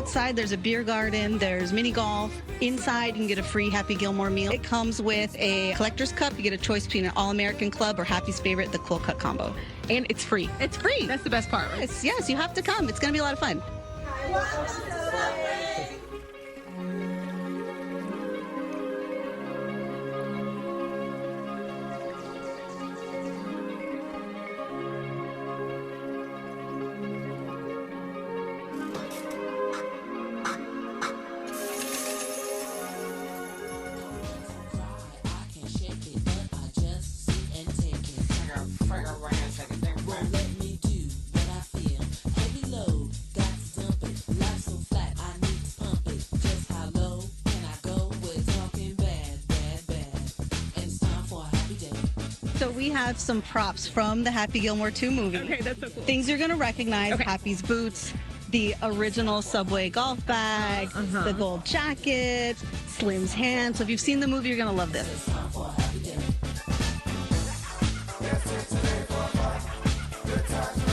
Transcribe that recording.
Outside, there's a beer garden, there's mini golf. Inside, you can get a free Happy Gilmore meal. It comes with a collector's cup. You get a choice between an All-American Club or Happy's Favorite, the Cold Cut combo. And it's free. It's free. That's the best part, right? Yes, you have to come. It's going to be a lot of fun. So we have some props from the Happy Gilmore 2 movie. Okay, that's so cool. Things you're going to recognize. Okay. Happy's boots, the original Subway golf bag, the gold jacket, Slim's hand. So if you've seen the movie, you're going to love this. Yes, it's today for a fight. Good times.